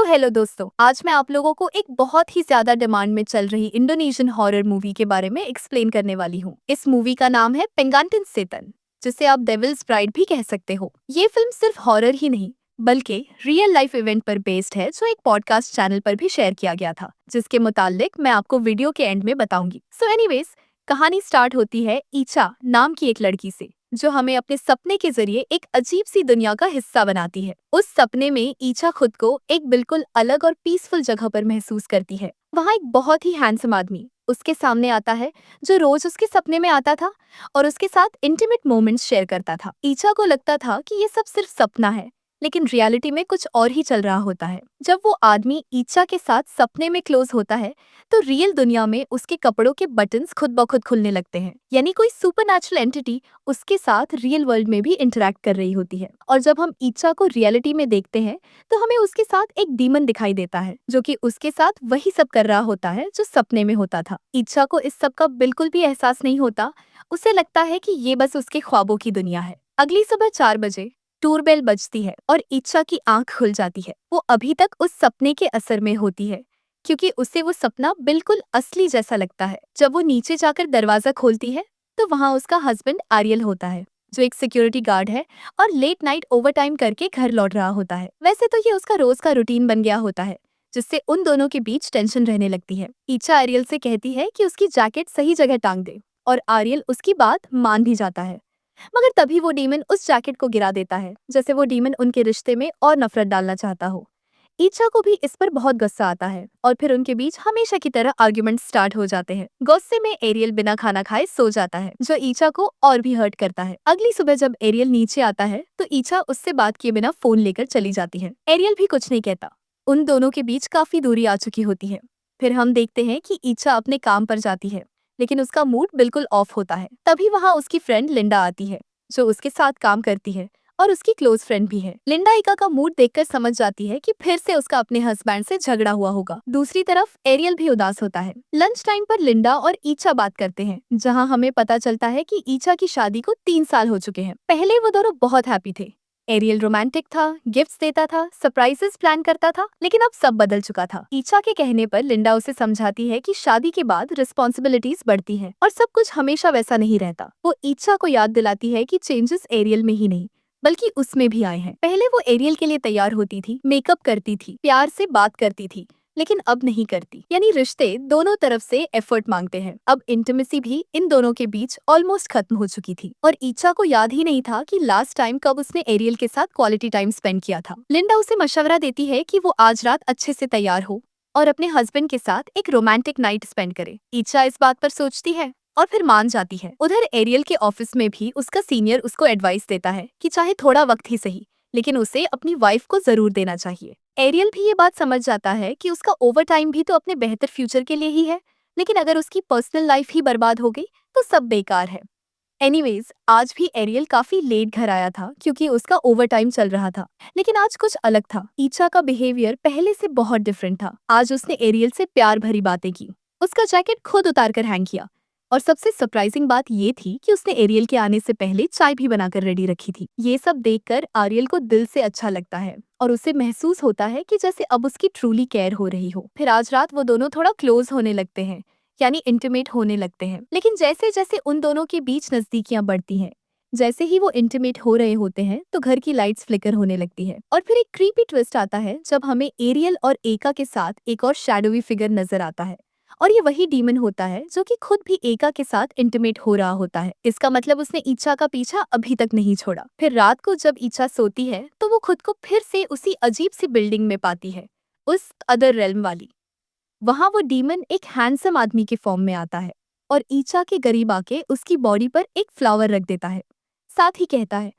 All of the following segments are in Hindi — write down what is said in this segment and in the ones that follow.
तो हेलो दोस्तों, आज मैं आप लोगों को एक बहुत ही ज्यादा डिमांड में चल रही इंडोनेशियन हॉरर मूवी के बारे में एक्सप्लेन करने वाली हूँ। इस मूवी का नाम है पेंगाटिन सेतन, जिसे आप डेविल्स ब्राइड भी कह सकते हो। ये फिल्म सिर्फ हॉरर ही नहीं बल्कि रियल लाइफ इवेंट पर बेस्ड है, जो एक पॉडकास्ट चैनल पर भी शेयर किया गया था, जिसके मुतालिक मैं आपको वीडियो के एंड में बताऊंगी। सो एनीवेज, कहानी स्टार्ट होती है ईचा नाम की एक लड़की से, जो हमें अपने सपने के जरिए एक अजीब सी दुनिया का हिस्सा बनाती है। उस सपने में ईचा खुद को एक बिल्कुल अलग और पीसफुल जगह पर महसूस करती है। वहाँ एक बहुत ही हैंडसम आदमी उसके सामने आता है, जो रोज उसके सपने में आता था और उसके साथ इंटीमेट मोमेंट्स शेयर करता था। ईचा को लगता था कि ये सब सिर्फ सपना है, लेकिन रियलिटी में कुछ और ही चल रहा होता है। जब वो आदमी ईचा के साथ सपने में क्लोज होता है, तो रियल दुनिया में उसके कपड़ों के बटन्स खुद ब खुद खुलने लगते हैं, यानी कोई सुपरनैचुरल एंटिटी उसके साथ रियल वर्ल्ड में भी इंटरेक्ट कर रही होती है। और जब हम ईचा को रियलिटी में देखते हैं, तो हमें उसके साथ एक डीमन दिखाई देता है, जो कि उसके साथ वही सब कर रहा होता है जो सपने में होता था। ईचा को इस सब का बिल्कुल भी एहसास नहीं होता। उसे लगता है कि ये बस उसके ख्वाबों की दुनिया है। अगली सुबह 4 बजे टूर बेल बजती है और ईचा की आंख खुल जाती है। वो अभी तक उस सपने के असर में होती है, क्योंकि उसे वो सपना बिल्कुल असली जैसा लगता है। जब वो नीचे जाकर दरवाजा खोलती है, तो वहाँ उसका हस्बैंड आर्यल होता है, जो एक सिक्योरिटी गार्ड है और लेट नाइट ओवरटाइम करके घर लौट रहा होता है। वैसे तो ये उसका रोज का रूटीन बन गया होता है, जिससे उन दोनों के बीच टेंशन रहने लगती है। ईचा आर्यल से कहती है कि उसकी जैकेट सही जगह टांग दे, और आर्यल उसकी बात मान भी जाता है। मगर तभी वो डीमन उस जैकेट को गिरा देता है, जैसे वो डीमन उनके रिश्ते में और नफरत डालना चाहता हो। ईचा को भी इस पर बहुत गुस्सा आता है और फिर उनके बीच हमेशा की तरह आर्ग्यूमेंट स्टार्ट हो जाते हैं। गुस्से में एरियल बिना खाना खाए सो जाता है, जो ईचा को और भी हर्ट करता है। अगली सुबह जब एरियल नीचे आता है, तो ईचा उससे बात किए बिना फोन लेकर चली जाती है। एरियल भी कुछ नहीं कहता। उन दोनों के बीच काफी दूरी आ चुकी होती है। फिर हम देखते हैं कि ईचा अपने काम पर जाती है, लेकिन उसका मूड बिल्कुल ऑफ होता है। तभी वहाँ उसकी फ्रेंड लिंडा आती है, जो उसके साथ काम करती है और उसकी क्लोज फ्रेंड भी है। लिंडा ईका का मूड देखकर समझ जाती है कि फिर से उसका अपने हस्बैंड से झगड़ा हुआ होगा। दूसरी तरफ एरियल भी उदास होता है। लंच टाइम पर लिंडा और ईचा बात करते हैं, जहां हमें पता चलता है कि ईचा की शादी को 3 साल हो चुके हैं। पहले वो दोनों बहुत हैप्पी थे। एरियल रोमांटिक था, गिफ्ट्स देता था, सरप्राइजेस प्लान करता था, लेकिन अब सब बदल चुका था। ईचा के कहने पर लिंडा उसे समझाती है कि शादी के बाद रिस्पॉन्सिबिलिटीज बढ़ती हैं और सब कुछ हमेशा वैसा नहीं रहता। वो ईचा को याद दिलाती है कि चेंजेस एरियल में ही नहीं बल्कि उसमें भी आए हैं। पहले वो एरियल के लिए तैयार होती थी, मेकअप करती थी, प्यार से बात करती थी, लेकिन अब नहीं करती। यानी रिश्ते दोनों तरफ से एफर्ट मांगते हैं। अब इंटीमेसी भी इन दोनों के बीच ऑलमोस्ट खत्म हो चुकी थी, और ईचा को याद ही नहीं था कि लास्ट टाइम कब उसने एरियल के साथ क्वालिटी टाइम स्पेंड किया था। लिंडा उसे मशवरा देती है कि वो आज रात अच्छे से तैयार हो और अपने हस्बैंड के साथ एक रोमांटिक नाइट स्पेंड करे। ईचा इस बात पर सोचती है और फिर मान जाती है। उधर एरियल के ऑफिस में भी उसका सीनियर उसको एडवाइस देता है कि चाहे थोड़ा वक्त ही सही, लेकिन उसे अपनी वाइफ को जरूर देना चाहिए। एरियल भी ये बात समझ जाता है कि उसका ओवर टाइम भी तो अपने बेहतर फ्यूचर के लिए ही है, लेकिन अगर उसकी पर्सनल लाइफ ही बर्बाद हो गई तो सब बेकार है। एनीवेज, आज भी एरियल काफी लेट घर आया था, क्योंकि उसका ओवर टाइम चल रहा था। लेकिन आज कुछ अलग था। ईचा का बिहेवियर पहले से बहुत डिफरेंट था। आज उसने एरियल से प्यार भरी बातें की, उसका जैकेट खुद उतार कर हैंग किया, और सबसे सरप्राइजिंग बात ये थी कि उसने एरियल के आने से पहले चाय भी बनाकर रेडी रखी थी। ये सब देखकर आर्यल को दिल से अच्छा लगता है और उसे महसूस होता है कि जैसे अब उसकी ट्रूली केयर हो रही हो। फिर आज रात वो दोनों थोड़ा क्लोज होने लगते हैं, यानी इंटीमेट होने लगते हैं। लेकिन जैसे जैसे उन दोनों के बीच नजदीकियां बढ़ती हैं, जैसे ही वो इंटीमेट हो रहे होते हैं, तो घर की लाइट्स फ्लिकर होने लगती है। और फिर एक क्रीपी ट्विस्ट आता है, जब हमें एरियल और एका के साथ एक और शैडोवी फिगर नजर आता है, और ये वही डीमन होता है जो कि खुद भी एका के साथ इंटीमेट हो रहा होता है। इसका मतलब उसने ईचा का पीछा अभी तक नहीं छोड़ा। फिर रात को जब ईचा सोती है, तो वो खुद को फिर से उसी अजीब सी बिल्डिंग में पाती है, उस अदर रेल्म वाली। वहां वो डीमन एक हैंडसम आदमी के फॉर्म में आता है और ईचा के करीब आके उसकी बॉडी पर एक फ्लावर रख देता है। साथ ही कहता है,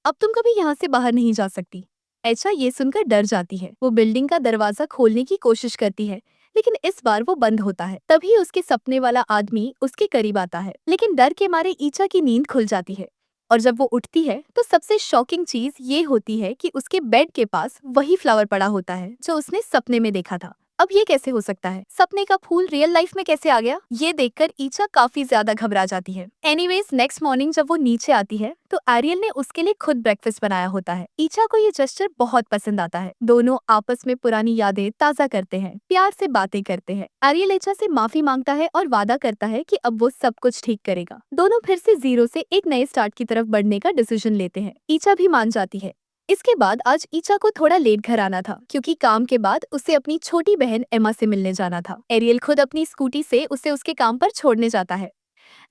अब तुम कभी यहाँ से बाहर नहीं जा सकती। ऐचा ये सुनकर डर जाती है। वो बिल्डिंग का दरवाजा खोलने की कोशिश करती है, लेकिन इस बार वो बंद होता है। तभी उसके सपने वाला आदमी उसके करीब आता है, लेकिन डर के मारे ईचा की नींद खुल जाती है। और जब वो उठती है, तो सबसे शॉकिंग चीज ये होती है कि उसके बेड के पास वही फ्लावर पड़ा होता है जो उसने सपने में देखा था। अब ये कैसे हो सकता है? सपने का फूल रियल लाइफ में कैसे आ गया? ये देखकर ईचा काफी ज्यादा घबरा जाती है। एनीवेज नेक्स्ट मॉर्निंग जब वो नीचे आती है तो एरियल ने उसके लिए खुद ब्रेकफास्ट बनाया होता है। ईचा को ये जेस्चर बहुत पसंद आता है। दोनों आपस में पुरानी यादें ताजा करते हैं, प्यार से बातें करते हैं। एरियल ईचा से माफी मांगता है और वादा करता है कि अब वो सब कुछ ठीक करेगा। दोनों फिर से जीरो से एक नए स्टार्ट की तरफ बढ़ने का डिसीजन लेते हैं। ईचा भी मान जाती है। इसके बाद आज ईचा को थोड़ा लेट घर आना था क्योंकि काम के बाद उसे अपनी छोटी बहन एमा से मिलने जाना था। एरियल खुद अपनी स्कूटी से उसे उसके काम पर छोड़ने जाता है।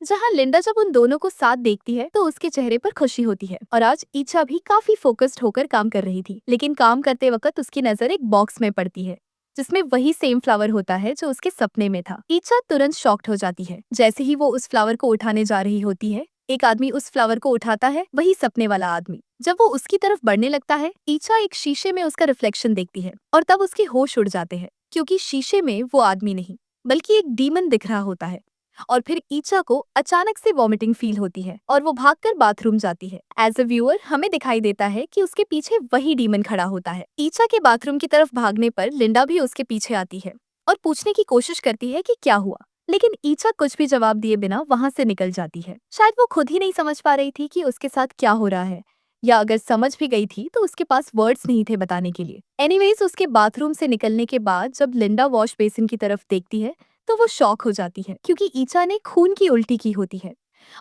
जहां लिंडा जब उन दोनों को साथ देखती है तो उसके चेहरे पर खुशी होती है और आज ईचा भी काफी फोकस्ड होकर काम कर रही थी। लेकिन काम करते वक्त उसकी नजर एक बॉक्स में पड़ती है जिसमें वही सेम फ्लावर होता है जो उसके सपने में था। ईचा तुरंत शॉक्ड हो जाती है। जैसे ही वो उस फ्लावर को उठाने जा रही होती है, एक आदमी उस फ्लावर को उठाता है, वही सपने वाला आदमी। जब वो उसकी तरफ बढ़ने लगता है, ईचा एक शीशे में उसका रिफ्लेक्शन देखती है और तब उसके होश उड़ जाते हैं क्योंकि शीशे में वो आदमी नहीं बल्कि एक डीमन दिख रहा होता है। और फिर ईचा को अचानक से वॉमिटिंग फील होती है और वो भागकर बाथरूम जाती है। एज अ व्यूअर हमें दिखाई देता है कि उसके पीछे वही डीमन खड़ा होता है। ईचा के बाथरूम की तरफ भागने पर लिंडा भी उसके पीछे आती है और पूछने की कोशिश करती है कि क्या हुआ, लेकिन ईचा कुछ भी जवाब दिए बिना वहां से निकल जाती है। शायद वो खुद ही नहीं समझ पा रही थी कि उसके साथ क्या हो रहा है, या अगर समझ भी गई थी तो उसके पास वर्ड्स नहीं थे बताने के लिए। एनीवेज उसके बाथरूम से निकलने के बाद जब लिंडा वॉश बेसिन की तरफ देखती है तो वो शॉक हो जाती है क्योंकि ईचा ने खून की उल्टी की होती है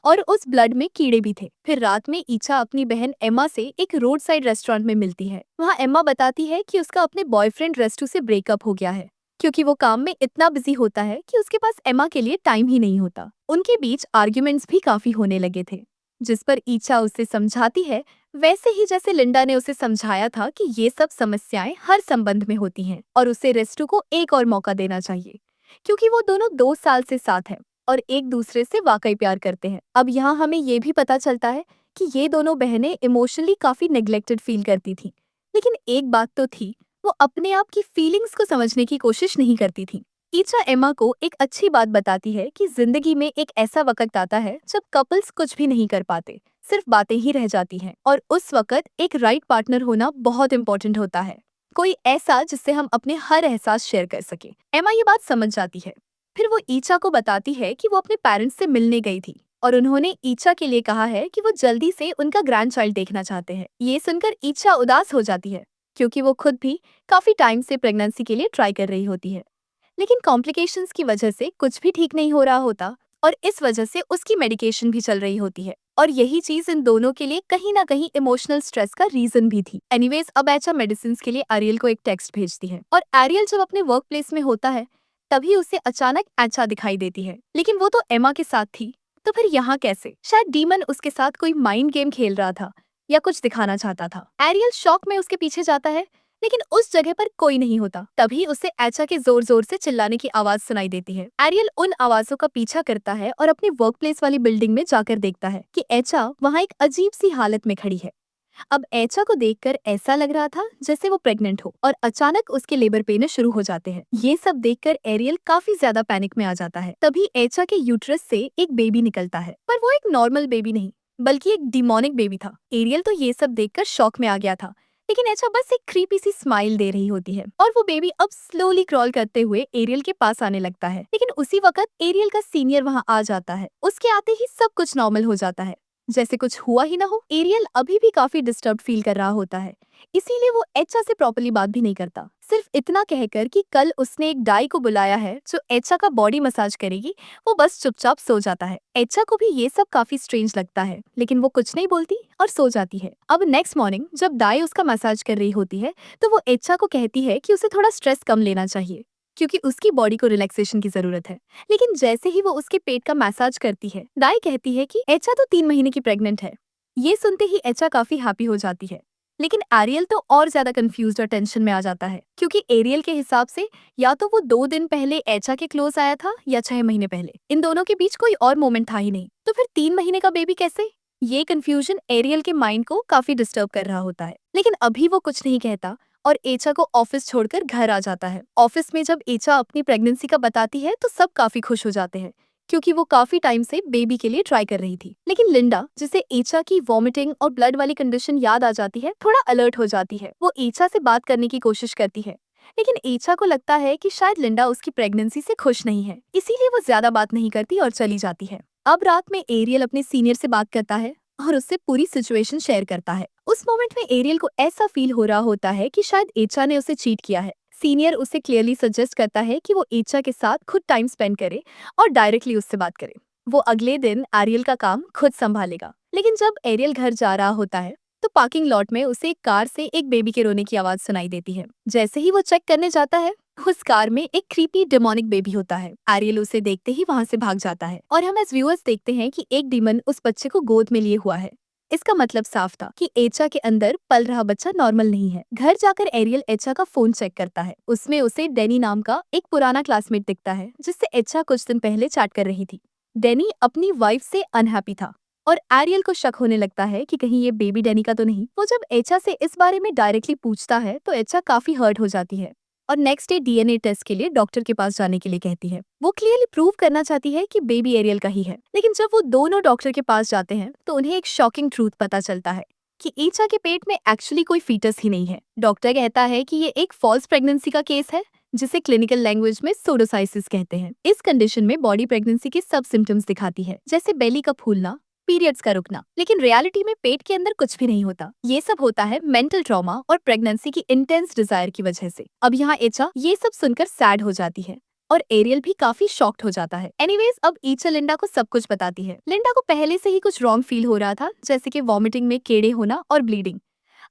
और उस ब्लड में कीड़े भी थे। फिर रात में ईचा अपनी बहन एमा से एक रोड साइड रेस्टोरेंट में मिलती है। वहाँ एमा बताती है कि उसका अपने बॉयफ्रेंड रेस्टू से ब्रेकअप हो गया है क्योंकि वो काम में इतना बिजी होता है कि उसके पास एमा के लिए टाइम ही नहीं होता। उनके बीच आर्ग्यूमेंट्स भी काफी होने लगे थे जिस पर ईचा उसे समझाती है, वैसे ही जैसे लिंडा ने उसे समझाया था कि ये सब समस्याएं हर संबंध में होती हैं और उसे रेस्टू को एक और मौका देना चाहिए क्योंकि वो दोनों 2 साल से साथ हैं और एक दूसरे से वाकई प्यार करते हैं। अब यहाँ हमें ये भी पता चलता है कि ये दोनों बहनें इमोशनली काफी नेग्लेक्टेड फील करती थी, लेकिन एक बात तो थी, वो अपने आप की फीलिंग्स को समझने की कोशिश नहीं करती थी। ईचा एमा को एक अच्छी बात बताती है कि जिंदगी में एक ऐसा वक्त आता है जब कपल्स कुछ भी नहीं कर पाते, सिर्फ बातें ही रह जाती हैं और उस वक्त एक राइट पार्टनर होना बहुत इंपॉर्टेंट होता है। कोई ऐसा जिससे हम अपने हर एहसास शेयर कर सके। एमा ये बात समझ जाती है। फिर वो ईचा को बताती है कि वो अपने पेरेंट्स से मिलने गई थी और उन्होंने ईचा के लिए कहा है कि वो जल्दी से उनका ग्रैंड चाइल्ड देखना चाहते हैं। ये सुनकर ईचा उदास हो जाती है क्योंकि वो खुद भी काफी टाइम से प्रेगनेंसी के लिए ट्राई कर रही होती है, लेकिन कॉम्प्लिकेशंस की वजह से कुछ भी ठीक नहीं हो रहा होता और इस वजह से उसकी मेडिकेशन भी चल रही होती है और यही चीज इन दोनों के लिए कहीं ना कहीं इमोशनल स्ट्रेस का रीजन भी थी। एनीवेज अब एचा मेडिसिन के लिए एरियल को एक टेक्स्ट भेजती है और एरियल जब अपने वर्क प्लेस में होता है तभी उसे अचानक एचा दिखाई देती है, लेकिन वो तो एमा के साथ थी, तो फिर यहाँ कैसे? शायद डीमन उसके साथ कोई माइंड गेम खेल रहा था या कुछ दिखाना चाहता था। एरियल शॉक में उसके पीछे जाता है लेकिन उस जगह पर कोई नहीं होता। तभी उसे एचा के जोर जोर से चिल्लाने की आवाज सुनाई देती है। एरियल उन आवाजों का पीछा करता है और अपनी वर्क प्लेस वाली बिल्डिंग में जाकर देखता है कि एचा वहाँ एक अजीब सी हालत में खड़ी है। अब एचा को देखकर ऐसा लग रहा था जैसे वो प्रेग्नेंट हो और अचानक उसके लेबर पेन शुरू हो जाते हैं। ये सब देखकर एरियल काफी ज्यादा पैनिक में आ जाता है। तभी एचा के यूट्रस से एक बेबी निकलता है, पर वो एक नॉर्मल बेबी नहीं बल्कि एक डिमोनिक बेबी था। एरियल तो ये सब देखकर शॉक में आ गया था, लेकिन एचा बस एक क्रीपी सी स्माइल दे रही होती है और वो बेबी अब स्लोली क्रॉल करते हुए एरियल के पास आने लगता है। लेकिन उसी वक्त एरियल का सीनियर वहाँ आ जाता है। उसके आते ही सब कुछ नॉर्मल हो जाता है, जैसे कुछ हुआ ही ना हो। एरियल अभी भी काफी डिस्टर्ब फील कर रहा होता है, इसीलिए वो एचा से प्रॉपर्ली बात भी नहीं करता, सिर्फ इतना कहकर कि कल उसने एक डाई को बुलाया है जो एचा का बॉडी मसाज करेगी, वो बस चुपचाप सो जाता है। एचा को भी ये सब काफी स्ट्रेंज लगता है, लेकिन वो कुछ नहीं बोलती और सो जाती है। अब नेक्स्ट मॉर्निंग जब डाई उसका मसाज कर रही होती है तो वो एचा को कहती है कि उसे थोड़ा स्ट्रेस कम लेना चाहिए क्योंकि उसकी बॉडी को रिलैक्सेशन की जरूरत है। लेकिन जैसे ही वो उसके पेट का मसाज करती है, डाई कहती है कि एचा तो 3 महीने की प्रेग्नेंट है। ये सुनते ही एचा काफी हैप्पी हो जाती है, लेकिन एरियल तो और ज्यादा कंफ्यूज्ड और टेंशन में आ जाता है क्योंकि एरियल के हिसाब से या तो वो 2 दिन पहले एचा के क्लोज आया था या 6 महीने पहले। इन दोनों के बीच कोई और मोमेंट था ही नहीं, तो फिर 3 महीने का बेबी कैसे? ये कंफ्यूजन एरियल के माइंड को काफी डिस्टर्ब कर रहा होता है, लेकिन अभी वो कुछ नहीं कहता और एचा को ऑफिस छोड़कर घर आ जाता है। ऑफिस में जब एचा अपनी प्रेगनेंसी का बताती है तो सब काफी खुश हो जाते हैं क्योंकि वो काफी टाइम से बेबी के लिए ट्राई कर रही थी। लेकिन लिंडा, जिसे एचा की वॉमिटिंग और ब्लड वाली कंडीशन याद आ जाती है, थोड़ा अलर्ट हो जाती है। वो एचा से बात करने की कोशिश करती है, लेकिन ईचा को लगता है कि शायद लिंडा उसकी प्रेगनेंसी से खुश नहीं है, इसीलिए वो ज्यादा बात नहीं करती और चली जाती है। अब रात में एरियल अपने सीनियर से बात करता है और उससे पूरी सिचुएशन शेयर करता है। उस मोमेंट में एरियल को ऐसा फील हो रहा होता है कि शायद ईचा ने उसे चीट किया है। सीनियर उसे क्लियरली सजेस्ट करता है कि वो ईचा के साथ खुद टाइम स्पेंड करे और डायरेक्टली उससे बात करे। वो अगले दिन एरियल का काम खुद संभालेगा। लेकिन जब एरियल घर जा रहा होता है तो पार्किंग लॉट में उसे एक कार से एक बेबी के रोने की आवाज सुनाई देती है। जैसे ही वो चेक करने जाता है, उस कार में एक क्रीपी डेमोनिक बेबी होता है। एरियल उसे देखते ही वहां से भाग जाता है और हम एज व्यूअर्स देखते हैं कि एक डीमन उस बच्चे को गोद में लिए हुआ है। इसका मतलब साफ था कि एचा के अंदर पल रहा बच्चा नॉर्मल नहीं है। घर जाकर एरियल एचा का फोन चेक करता है। उसमें उसे डेनी नाम का एक पुराना क्लासमेट दिखता है जिससे एचा कुछ दिन पहले चैट कर रही थी। डेनी अपनी वाइफ से अनहैप्पी था और एरियल को शक होने लगता है कि कहीं ये बेबी डेनी का तो नहीं। वो जब एचा से इस बारे में डायरेक्टली पूछता है तो एचा काफी हर्ट हो जाती है और नेक्स्ट डे डीएनए टेस्ट के लिए डॉक्टर के पास जाने के लिए कहती है। वो क्लियरली प्रूव करना चाहती है कि बेबी एरियल का ही है। लेकिन जब वो दोनों डॉक्टर के पास जाते हैं तो उन्हें एक शॉकिंग ट्रूथ पता चलता है कि ईचा के पेट में एक्चुअली कोई फीटस ही नहीं है। डॉक्टर कहता है कि ये एक फॉल्स प्रेगनेंसी का केस है जिसे क्लिनिकल लैंग्वेज में सोडोसाइसिस कहते हैं। इस कंडीशन में बॉडी प्रेगनेंसी के सब सिम्टम्स दिखाती है, जैसे बेली का फूलना, पीरियड्स का रुकना। लेकिन रियलिटी में पेट के अंदर कुछ भी नहीं होता। ये सब होता है मेंटल ट्रॉमा और प्रेगनेंसी की इंटेंस डिजायर की वजह से। अब यहाँ एचा ये सब सुनकर सैड हो जाती है और एरियल भी काफी शॉक्ड हो जाता है। एनीवेज अब ईचा लिंडा को सब कुछ बताती है। लिंडा को पहले से ही कुछ रॉन्ग फील हो रहा था, जैसे कि वॉमिटिंग में कीड़े होना और ब्लीडिंग।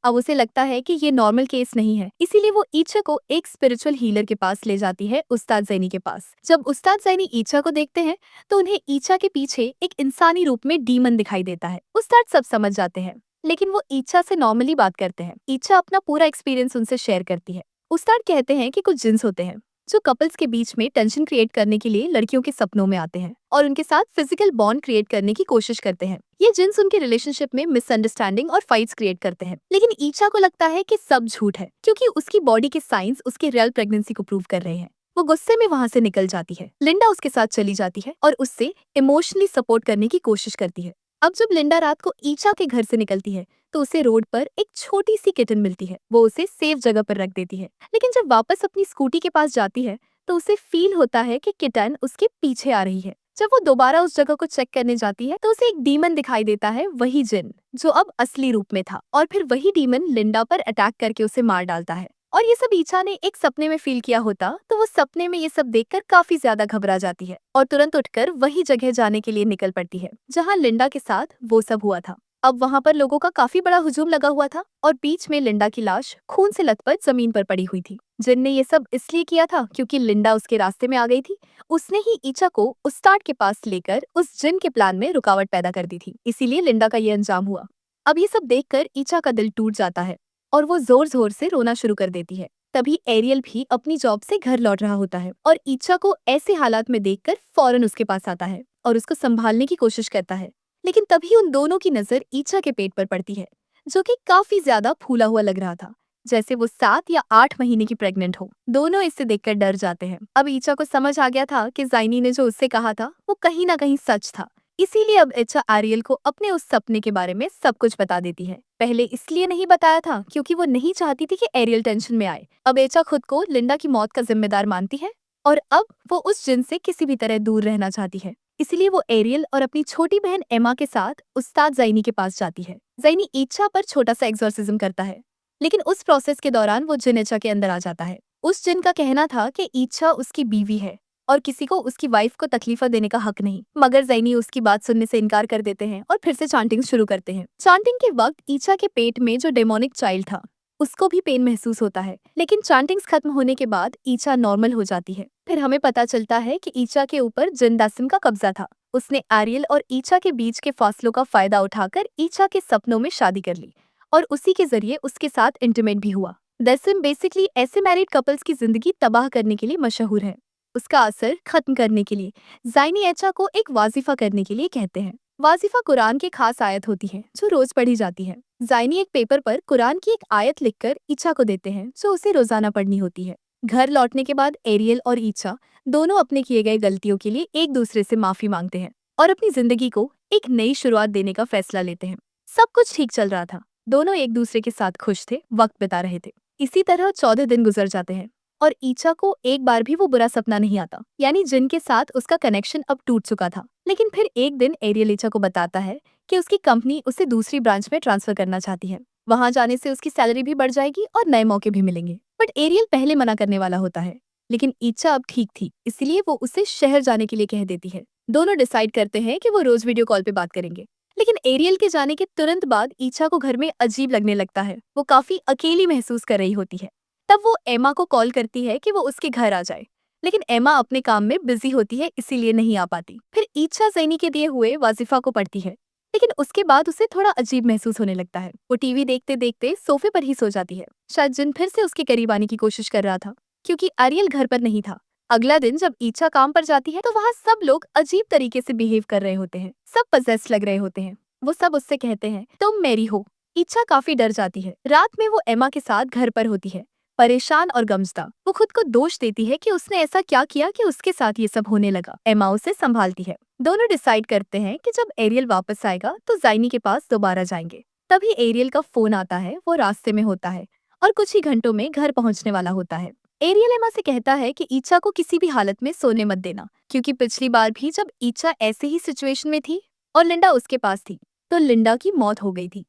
अब उसे लगता है कि ये नॉर्मल केस नहीं है, इसीलिए वो ईचा को एक स्पिरिचुअल हीलर के पास ले जाती है, उस्ताद जैनी के पास। जब उस्ताद जैनी ईचा को देखते हैं तो उन्हें ईचा के पीछे एक इंसानी रूप में डीमन दिखाई देता है। उस्ताद सब समझ जाते हैं, लेकिन वो ईचा से नॉर्मली बात करते हैं। ईचा अपना पूरा एक्सपीरियंस उनसे शेयर करती है। उस्ताद कहते हैं कि कुछ जिन्स होते हैं जो कपल्स के बीच में टेंशन क्रिएट करने के लिए लड़कियों के सपनों में आते हैं और उनके साथ फिजिकल बॉन्ड क्रिएट करने की कोशिश करते हैं। ये जिन्स उनके रिलेशनशिप में मिसअंडरस्टैंडिंग और फाइट्स क्रिएट करते हैं। लेकिन ईचा को लगता है कि सब झूठ है, क्योंकि उसकी बॉडी के साइंस उसके रियल प्रेगनेंसी को प्रूव कर रहे हैं। वो गुस्से में वहां से निकल जाती है। लिंडा उसके साथ चली जाती है और उससे इमोशनली सपोर्ट करने की कोशिश करती है। अब जब लिंडा रात को ईचा के घर से निकलती है तो उसे रोड पर एक छोटी सी किटन मिलती है। वो उसे सेफ जगह पर रख देती है। लेकिन जब वापस अपनी स्कूटी के पास जाती है तो उसे फील होता है कि किटन उसके पीछे आ रही है। जब वो दोबारा उस जगह को चेक करने जाती है तो उसे एक डीमन दिखाई देता है, वही जिन जो अब असली रूप में था। और फिर वही डीमन लिंडा पर अटैक करके उसे मार डालता है। और ये सब ईचा ने एक सपने में फील किया होता तो वो सपने में ये सब देखकर काफी ज्यादा घबरा जाती है और तुरंत उठकर वही जगह जाने के लिए निकल पड़ती है जहाँ लिंडा के साथ वो सब हुआ था। अब वहाँ पर लोगों का काफी बड़ा हुजूम लगा हुआ था और बीच में लिंडा की लाश खून से लथपथ जमीन पर पड़ी हुई थी। जिन ने ये सब इसलिए किया था क्योंकि लिंडा उसके रास्ते में आ गई थी। उसने ही ईचा को उस्ताद के पास लेकर उस जिन के प्लान में रुकावट पैदा कर दी थी, इसीलिए लिंडा का ये अंजाम हुआ। अब ये सब देखकर ईचा का दिल टूट जाता है और वो जोर जोर से रोना शुरू कर देती है। तभी एरियल भी अपनी जॉब से घर लौट रहा होता है और ईचा को ऐसे हालात में देखकर फौरन उसके पास आता है और उसको संभालने की कोशिश करता है। लेकिन तभी उन दोनों की नजर ईचा के पेट पर पड़ती है, जो कि काफी ज्यादा फूला हुआ लग रहा था, जैसे वो 7 या 8 महीने की प्रेग्नेंट हो। दोनों इससे देखकर डर जाते हैं। अब ईचा को समझ आ गया था कि जाइनी ने जो उससे कहा था वो कहीं ना कहीं सच था, इसीलिए अब ईचा एरियल को अपने उस सपने के बारे में सब कुछ बता देती है। पहले इसलिए नहीं बताया था क्योंकि वो नहीं चाहती थी कि एरियल टेंशन में आए। अब ईचा खुद को लिंडा की मौत का जिम्मेदार मानती है और अब वो उस जिन से किसी भी तरह दूर रहना चाहती है। इसीलिए वो एरियल और अपनी छोटी बहन एमा के साथ उस्ताद जाइनी के पास जाती है। जाइनी ईचा पर छोटा सा एक्सोर्सिज्म करता है, लेकिन उस प्रोसेस के दौरान वो जिन ईचा के अंदर आ जाता है। उस जिन का कहना था कि ईचा उसकी बीवी है और किसी को उसकी वाइफ को तकलीफ देने का हक नहीं, मगर जैनी उसकी बात सुनने से इनकार कर देते हैं और फिर से चांटिंग शुरू करते हैं। चांटिंग के वक्त ईचा के पेट में जो डेमोनिक चाइल्ड था उसको भी पेन महसूस होता है, लेकिन चांटिंग्स खत्म होने के बाद ईचा नॉर्मल हो जाती है। फिर हमें पता चलता है कि ईचा के ऊपर जिन दासिम का कब्जा था। उसने एरियल और ईचा के बीच के फासलों का फायदा उठाकर ईचा के सपनों में शादी कर ली और उसी के जरिए उसके साथ इंटीमेट भी हुआ। दसिम बेसिकली ऐसे मैरिड कपल्स की जिंदगी तबाह करने के लिए मशहूर है। उसका असर खत्म करने के लिए जाइनी ईचा को एक वाजिफा करने के लिए कहते हैं। वाजिफा कुरान की खास आयत होती है जो रोज पढ़ी जाती है। जाइनी एक पेपर पर कुरान की एक आयत लिखकर ईचा को देते हैं जो उसे रोजाना पढ़नी होती है। घर लौटने के बाद एरियल और ईचा दोनों अपने किए गए गलतियों के लिए एक दूसरे से माफी मांगते हैं और अपनी जिंदगी को एक नई शुरुआत देने का फैसला लेते हैं। सब कुछ ठीक चल रहा था, दोनों एक दूसरे के साथ खुश थे, वक्त बिता रहे थे। इसी तरह 14 दिन गुजर जाते हैं। और ईचा को एक बार भी वो बुरा सपना नहीं आता, यानी जिन के साथ उसका कनेक्शन अब टूट चुका था। लेकिन फिर एक दिन एरियल ईचा को बताता है कि उसकी कंपनी उसे दूसरी ब्रांच में ट्रांसफर करना चाहती है। वहां जाने से उसकी सैलरी भी बढ़ जाएगी और नए मौके भी मिलेंगे। बट एरियल पहले मना करने वाला होता है, लेकिन ईचा अब ठीक थी, इसलिए वो उसे शहर जाने के लिए कह देती है। दोनों डिसाइड करते हैं कि वो रोज वीडियो कॉल पे बात करेंगे। लेकिन एरियल के जाने के तुरंत बाद ईचा को घर में अजीब लगने लगता है। वो काफी अकेली महसूस कर रही होती है। तब वो एमा को कॉल करती है कि वो उसके घर आ जाए, लेकिन एमा अपने काम में बिजी होती है, इसीलिए नहीं आ पाती। फिर ईचा जैनी के दिए हुए वाजिफा को पढ़ती है, लेकिन उसके बाद उसे थोड़ा अजीब महसूस होने लगता है। वो टीवी देखते देखते सोफे पर ही सो जाती है। शायद जिन फिर से उसके करीब आने की कोशिश कर रहा था, क्योंकि आरियल घर पर नहीं था। अगला दिन जब ईचा काम पर जाती है तो वहाँ सब लोग अजीब तरीके से बिहेव कर रहे होते हैं। सब पजेस्ट लग रहे होते हैं। वो सब उससे कहते हैं तुम मेरी हो। ईचा काफी डर जाती है। रात में वो एमा के साथ घर पर होती है, परेशान और गमजदा। वो खुद को दोष देती है कि उसने ऐसा क्या किया कि उसके साथ ये सब होने लगा। एमा उसे संभालती है। दोनों डिसाइड करते हैं कि जब एरियल वापस आएगा तो जाइनी के पास दोबारा जाएंगे। तभी एरियल का फोन आता है। वो रास्ते में होता है और कुछ ही घंटों में घर पहुंचने वाला होता है। एरियल एमा से कहता है कि ईचा को किसी भी हालत में सोने मत देना, क्योंकि पिछली बार भी जब ईचा ऐसे ही सिचुएशन में थी और लिंडा उसके पास थी तो लिंडा की मौत हो गई थी।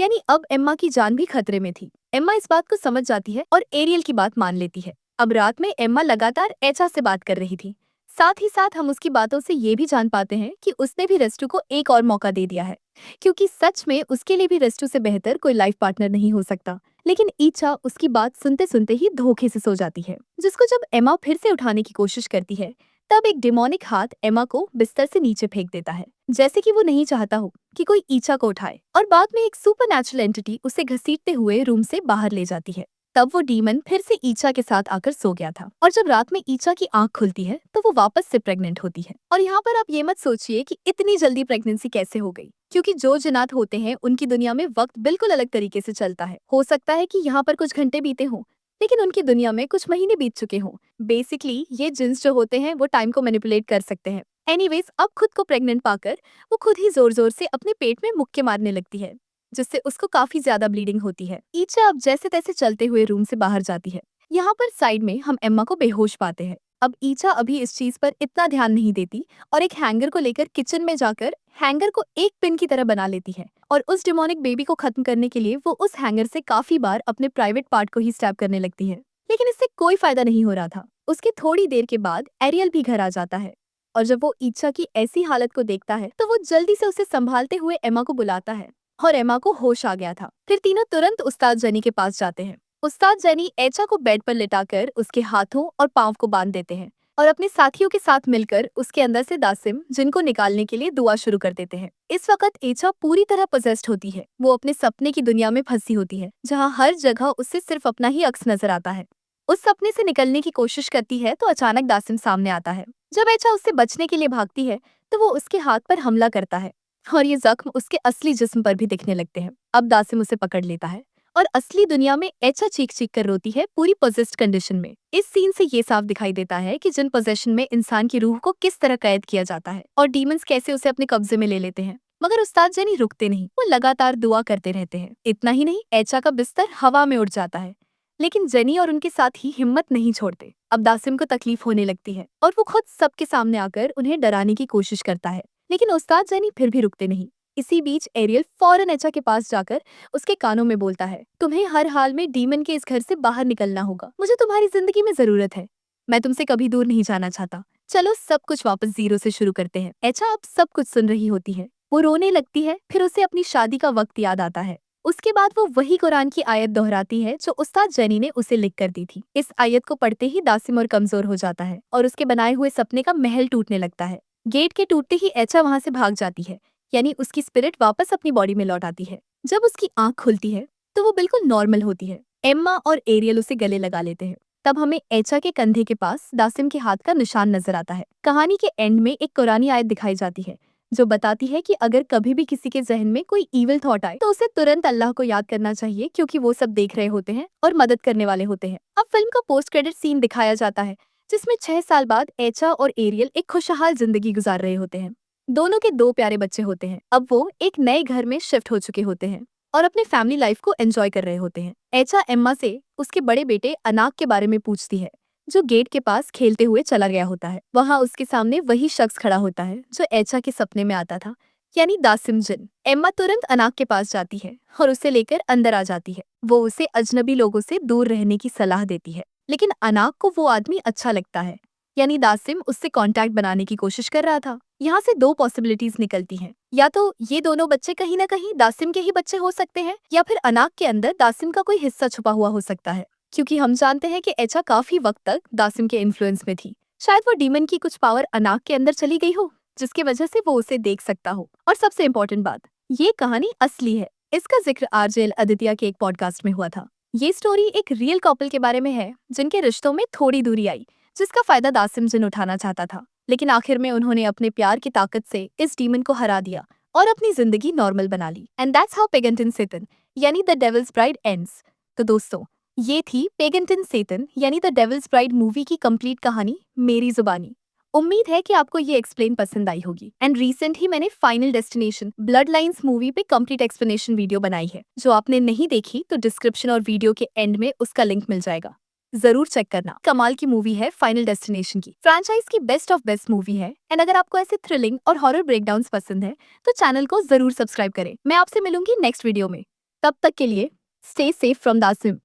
यानी अब एम्मा की जान भी खतरे में थी। एम्मा इस बात को समझ जाती है और एरियल की बात मान लेती है। अब रात में एम्मा लगातार एचा से बात कर रही थी। साथ ही साथ हम उसकी बातों से ये भी जान पाते हैं कि उसने भी रेस्टू को एक और मौका दे दिया है, क्योंकि सच में उसके लिए भी रेस्टू से बेहतर कोई लाइफ पार्टनर नहीं हो सकता। लेकिन ईचा उसकी बात सुनते सुनते ही धोखे से सो जाती है, जिसको जब एम्मा फिर से उठाने की कोशिश करती है तब एक डिमोनिक हाथ एम्मा को बिस्तर से नीचे फेंक देता है, जैसे कि वो नहीं चाहता हो कि कोई ईचा को उठाए। और बाद में एक सुपरनैचुरल एंटिटी उसे घसीटते हुए रूम से बाहर ले जाती है। तब वो डीमन फिर से ईचा के साथ आकर सो गया था और जब रात में ईचा की आंख खुलती है तो वो वापस से प्रेग्नेंट होती है। और यहाँ पर आप ये मत सोचिए कि इतनी जल्दी प्रेगनेंसी कैसे हो गई, क्योंकि जो जिन्नात होते हैं उनकी दुनिया में वक्त बिल्कुल अलग तरीके से चलता है। हो सकता है कि यहाँ पर कुछ घंटे बीते हों, लेकिन उनकी दुनिया में कुछ महीने बीत चुके हों। बेसिकली ये जिन्स जो होते हैं वो टाइम को मैनिपुलेट कर सकते हैं। एनीवेज, अब खुद को प्रेग्नेंट पाकर वो खुद ही जोर जोर से अपने पेट में मुक्के मारने लगती है, जिससे उसको काफी ज्यादा ब्लीडिंग होती है। ईचा अब जैसे तैसे चलते हुए रूम से बाहर जाती है। यहाँ पर साइड में हम एम्मा को बेहोश पाते हैं। अब ईचा अभी इस चीज पर इतना ध्यान नहीं देती और एक हैंगर को लेकर किचन में जाकर हैंगर को एक पिन की तरह बना लेती है और उस डिमोनिक बेबी को खत्म करने के लिए वो उस हैंगर से काफी बार अपने प्राइवेट पार्ट को ही स्टैब करने लगती है। लेकिन इससे कोई फायदा नहीं हो रहा था। उसके थोड़ी देर के बाद एरियल भी घर आ जाता है और जब वो ईचा की ऐसी हालत को देखता है तो वो जल्दी से उसे संभालते हुए एमा को बुलाता है और एमा को होश आ गया था। फिर तीनों तुरंत उस्ताद जनी के पास जाते हैं। उस्ताद जनी एचा को बेड पर लिटाकर उसके हाथों और पांव को बांध देते हैं और अपने साथियों के साथ मिलकर उसके अंदर से दासिम जिन को निकालने के लिए दुआ शुरू कर देते हैं। इस वक्त एचा पूरी तरह पोजेस्ड होती है। वो अपने सपने की दुनिया में फंसी होती है, जहाँ हर जगह उससे सिर्फ अपना ही अक्स नजर आता है। उस सपने से निकलने की कोशिश करती है तो अचानक दासिम सामने आता है। जब एचा उससे बचने के लिए भागती है तो वो उसके हाथ पर हमला करता है और ये जख्म उसके असली जिस्म पर भी दिखने लगते हैं। अब दासिम उसे पकड़ लेता है और असली दुनिया में एचा चीख चीख कर रोती है, पूरी पोजेस्ड कंडीशन में। इस सीन से ये साफ दिखाई देता है कि जिन पोजेशन में इंसान की रूह को किस तरह कैद किया जाता है और डीमंस कैसे उसे अपने कब्जे में ले लेते हैं। मगर उस्ताद जनी रुकते नहीं, वो लगातार दुआ करते रहते हैं। इतना ही नहीं, एचा का बिस्तर हवा में उड़ जाता है, लेकिन जेनी और उनके साथ ही हिम्मत नहीं छोड़ते। अब दासिम को तकलीफ होने लगती है और वो खुद सबके सामने आकर उन्हें डराने की कोशिश करता है, लेकिन उस्ताद जेनी फिर भी रुकते नहीं। इसी बीच एरियल फौरन एचा के पास जाकर उसके कानों में बोलता है, तुम्हें हर हाल में डीमन के इस घर से बाहर निकलना होगा। मुझे तुम्हारी जिंदगी में जरूरत है। मैं तुमसे कभी दूर नहीं जाना चाहता। चलो सब कुछ वापस जीरो से शुरू करते हैं। एचा अब सब कुछ सुन रही होती है। वो रोने लगती है। फिर उसे अपनी शादी का वक्त याद आता है। उसके बाद वो वही कुरान की आयत दोहराती है जो उस्ताद जनी ने उसे लिख कर दी थी। इस आयत को पढ़ते ही दासिम और कमजोर हो जाता है और उसके बनाए हुए सपने का महल टूटने लगता है। गेट के टूटते ही एचा वहां से भाग जाती है, यानी उसकी स्पिरिट वापस अपनी बॉडी में लौट आती है। जब उसकी आंख खुलती है तो वो बिल्कुल नॉर्मल होती है। एम्मा और एरियल उसे गले लगा लेते हैं। तब हमें एचा के कंधे के पास दासिम के हाथ का निशान नजर आता है। कहानी के एंड में एक कुरानी आयत दिखाई जाती है जो बताती है कि अगर कभी भी किसी के जहन में कोई ईविल थॉट आए तो उसे तुरंत अल्लाह को याद करना चाहिए, क्योंकि वो सब देख रहे होते हैं और मदद करने वाले होते हैं। अब फिल्म का पोस्ट क्रेडिट सीन दिखाया जाता है जिसमें 6 साल बाद एचा और एरियल एक खुशहाल जिंदगी गुजार रहे होते हैं। दोनों के 2 प्यारे बच्चे होते हैं। अब वो एक नए घर में शिफ्ट हो चुके होते हैं। और अपने फैमिली लाइफ को एंजॉय कर रहे होते हैं। एचा एम्मा से उसके बड़े बेटे अनाक के बारे में पूछती है, जो गेट के पास खेलते हुए चला गया होता है। वहाँ उसके सामने वही शख्स खड़ा होता है जो एचा के सपने में आता था, यानी दासिम जिन। एम्मा तुरंत अनाक के पास जाती है और उसे लेकर अंदर आ जाती है। वो उसे अजनबी लोगों से दूर रहने की सलाह देती है, लेकिन अनाक को वो आदमी अच्छा लगता है, यानी दासिम उससे कांटेक्ट बनाने की कोशिश कर रहा था। यहाँ से दो पॉसिबिलिटीज निकलती हैं, या तो ये दोनों बच्चे कहीं ना कहीं दासिम के ही बच्चे हो सकते हैं, या फिर अनाक के अंदर दासिम का कोई हिस्सा छुपा हुआ हो सकता है, क्योंकि हम जानते हैं कि एचा काफी वक्त तक दासिम के इन्फ्लुएंस में थी। शायद वो डीमन की कुछ पावर अनाक के अंदर चली गई हो, जिसकी वजह से वो उसे देख सकता हो। और सबसे इम्पोर्टेंट बात, ये कहानी असली है। इसका जिक्र आरजेएल आदित्य के एक पॉडकास्ट में हुआ था। ये स्टोरी एक रियल कपल के बारे में है, जिनके रिश्तों में थोड़ी दूरी आई, जिसका फायदा दासिम जिन उठाना चाहता था, लेकिन आखिर में उन्होंने अपने प्यार की ताकत से इस डीमन को हरा दिया और अपनी जिंदगी नॉर्मल बना ली। एंड दैट्स हाउ पेगेंटिन सेतन यानी द डेविल्स ब्राइड एंड्स। तो दोस्तों, ये थी पेगेंटिन सेतन यानी द डेविल्स ब्राइड मूवी की कंप्लीट कहानी मेरी जुबानी। उम्मीद है कि आपको ये एक्सप्लेन पसंद आई होगी। एंड रिसेंट ही मैंने final destination blood lines movie पे कंप्लीट एक्सप्लेनेशन वीडियो बनाई है। जो आपने नहीं देखी तो डिस्क्रिप्शन और वीडियो के एंड में उसका लिंक मिल जाएगा, जरूर चेक करना। कमाल की मूवी है फाइनल डेस्टिनेशन की, फ्रैंचाइज की बेस्ट ऑफ बेस्ट मूवी है। एंड अगर आपको ऐसे थ्रिलिंग और हॉरर ब्रेकडाउन्स पसंद है तो चैनल को जरूर सब्सक्राइब करें। मैं आपसे मिलूंगी नेक्स्ट वीडियो में, तब तक के लिए स्टे सेफ फ्रॉम दासिम।